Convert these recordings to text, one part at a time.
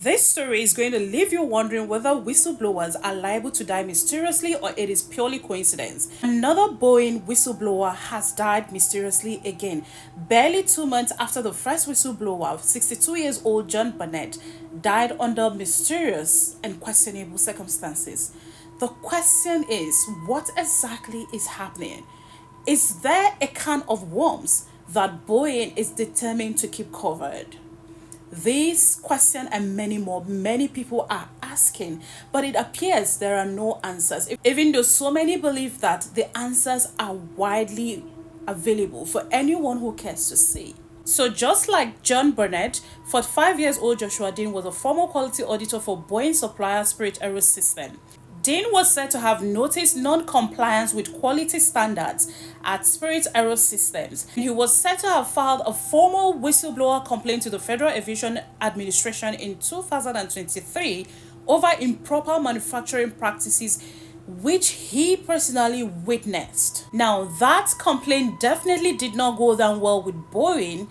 This story is going to leave you wondering whether whistleblowers are liable to die mysteriously or it is purely coincidence. Another Boeing whistleblower has died mysteriously again. Barely 2 months after the first whistleblower, 62 years old John Burnett, died under mysterious and questionable circumstances. The question is, what exactly is happening? Is there a can of worms that Boeing is determined to keep covered? This question and many more, many people are asking, but it appears there are no answers. Even though so many believe that the answers are widely available for anyone who cares to see. So just like John Burnett, 45 years old Joshua Dean was a former quality auditor for Boeing supplier Spirit Aerosystem. Dean was said to have noticed non-compliance with quality standards at Spirit Aerosystems. He was said to have filed a formal whistleblower complaint to the Federal Aviation Administration in 2023 over improper manufacturing practices which he personally witnessed. Now, that complaint definitely did not go down well with Boeing,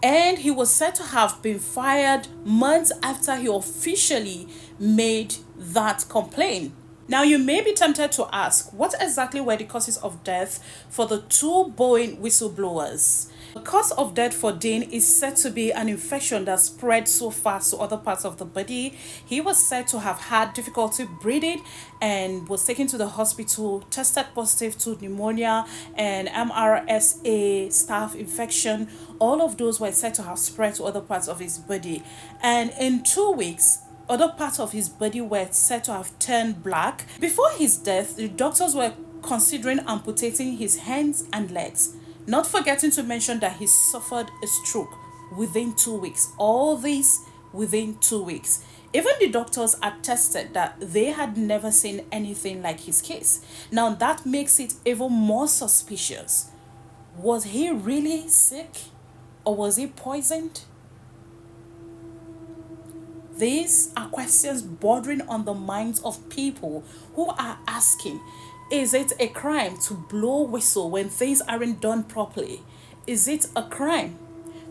and he was said to have been fired months after he officially made that complaint. Now, you may be tempted to ask, what exactly were the causes of death for the two Boeing whistleblowers? The cause of death for Dean is said to be an infection that spread so fast to other parts of the body. He was said to have had difficulty breathing and was taken to the hospital, tested positive to pneumonia and MRSA staph infection. All of those were said to have spread to other parts of his body. And in 2 weeks, other parts of his body were said to have turned black. Before his death, the doctors were considering amputating his hands and legs, not forgetting to mention that he suffered a stroke within 2 weeks. All this within 2 weeks. Even the doctors attested that they had never seen anything like his case. Now that makes it even more suspicious. Was he really sick? Or was he poisoned? These are questions bordering on the minds of people who are asking, is it a crime to blow whistle when things aren't done properly? Is it a crime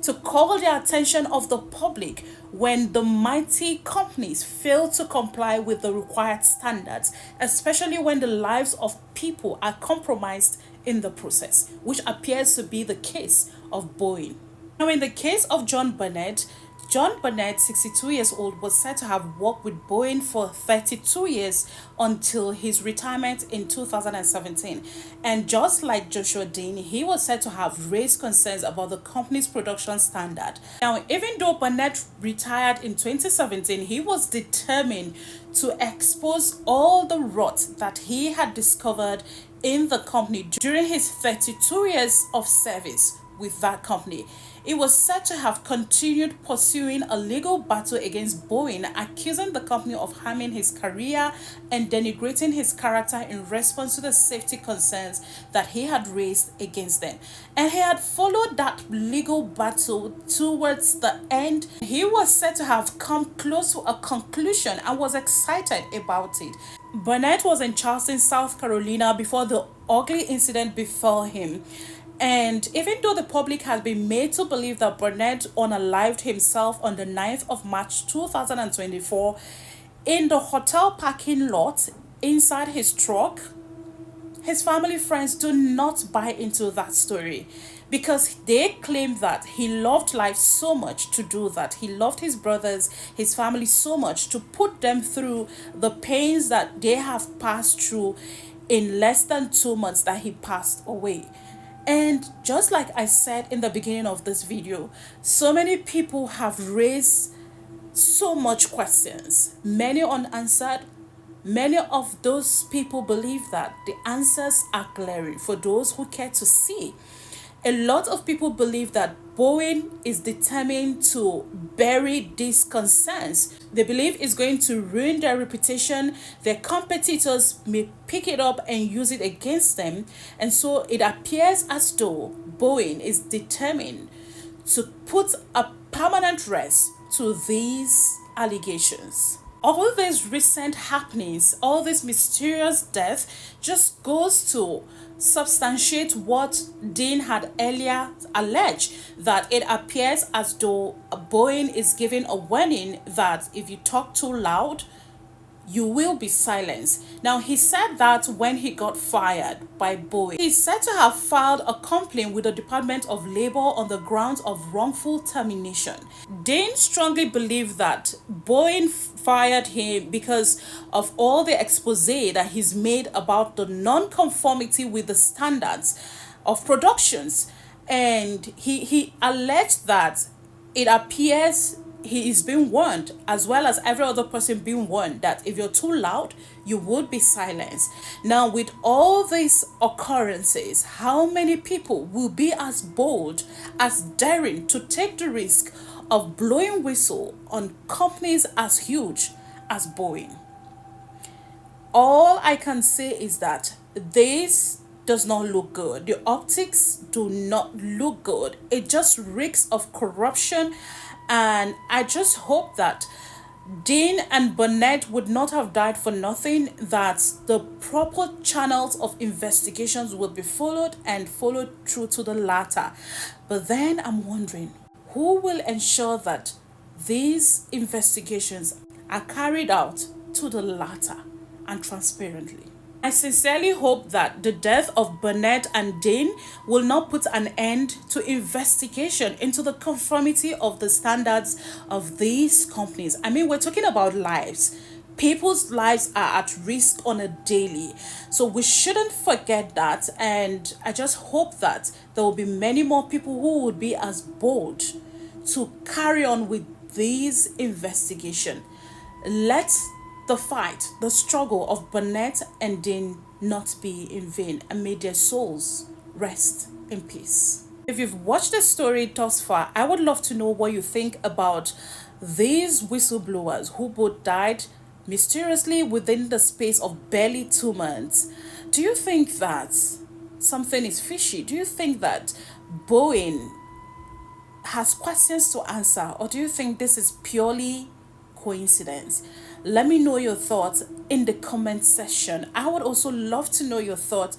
to call the attention of the public when the mighty companies fail to comply with the required standards, especially when the lives of people are compromised in the process, which appears to be the case of Boeing? Now, in the case of John Burnett, 62 years old, was said to have worked with Boeing for 32 years until his retirement in 2017. And just like Joshua Dean, he was said to have raised concerns about the company's production standard. Now, even though Burnett retired in 2017, he was determined to expose all the rot that he had discovered in the company during his 32 years of service with that company. It was said to have continued pursuing a legal battle against Boeing, accusing the company of harming his career and denigrating his character in response to the safety concerns that he had raised against them. And he had followed that legal battle towards the end. He was said to have come close to a conclusion and was excited about it. Burnett was in Charleston, South Carolina before the ugly incident befell him. And even though the public has been made to believe that Burnett unalived himself on the 9th of March 2024 in the hotel parking lot inside his truck, his family friends do not buy into that story because they claim that he loved life so much to do that. He loved his brothers, his family so much to put them through the pains that they have passed through in less than 2 months that he passed away. And just like I said in the beginning of this video, so many people have raised so much questions, many unanswered. Many of those people believe that the answers are glaring for those who care to see. A lot of people believe that Boeing is determined to bury these concerns. They believe it's going to ruin their reputation. Their competitors may pick it up and use it against them. And so it appears as though Boeing is determined to put a permanent rest to these allegations. All these recent happenings, all this mysterious death just goes to substantiate what Dean had earlier alleged, that it appears as though Boeing is giving a warning that if you talk too loud, you will be silenced. Now, he said that when he got fired by Boeing. He's said to have filed a complaint with the Department of Labor on the grounds of wrongful termination. Dane strongly believed that Boeing fired him because of all the expose that he's made about the non-conformity with the standards of productions. And he alleged that it appears he is being warned, as well as every other person being warned, that if you're too loud, you would be silenced. Now, with all these occurrences, how many people will be as bold, as daring to take the risk of blowing whistle on companies as huge as Boeing? All I can say is that this does not look good. The optics do not look good. It just reeks of corruption, and I just hope that Dean and Burnett would not have died for nothing, that the proper channels of investigations will be followed and followed through to the latter. But then I'm wondering, who will ensure that these investigations are carried out to the latter and transparently? I sincerely hope that the death of Burnett and Dane will not put an end to investigation into the conformity of the standards of these companies. I mean, we're talking about lives. People's lives are at risk on a daily. So we shouldn't forget that. And I just hope that there will be many more people who would be as bold to carry on with these investigation. Let the fight, the struggle of Burnett and Dean not be in vain, and may their souls rest in peace. If you've watched the story thus far, I would love to know what you think about these whistleblowers who both died mysteriously within the space of barely 2 months. Do you think that something is fishy? Do you think that Boeing has questions to answer, or do you think this is purely coincidence? Let me know your thoughts in the comment section. I would also love to know your thoughts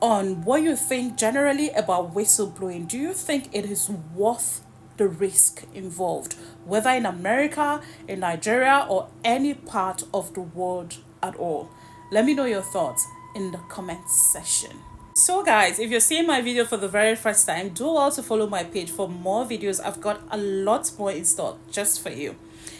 on what you think generally about whistleblowing. Do you think it is worth the risk involved, whether in America, in Nigeria, or any part of the world at all? Let me know your thoughts in the comment section. So guys, if you're seeing my video for the very first time, do also follow my page for more videos. I've got a lot more in stock just for you.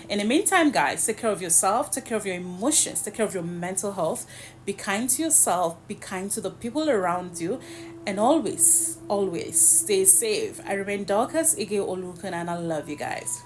In the meantime, guys, take care of yourself, take care of your emotions, take care of your mental health. Be kind to yourself, be kind to the people around you, and always, always stay safe. I remain Dorcas Ige Olukun, and I love you guys.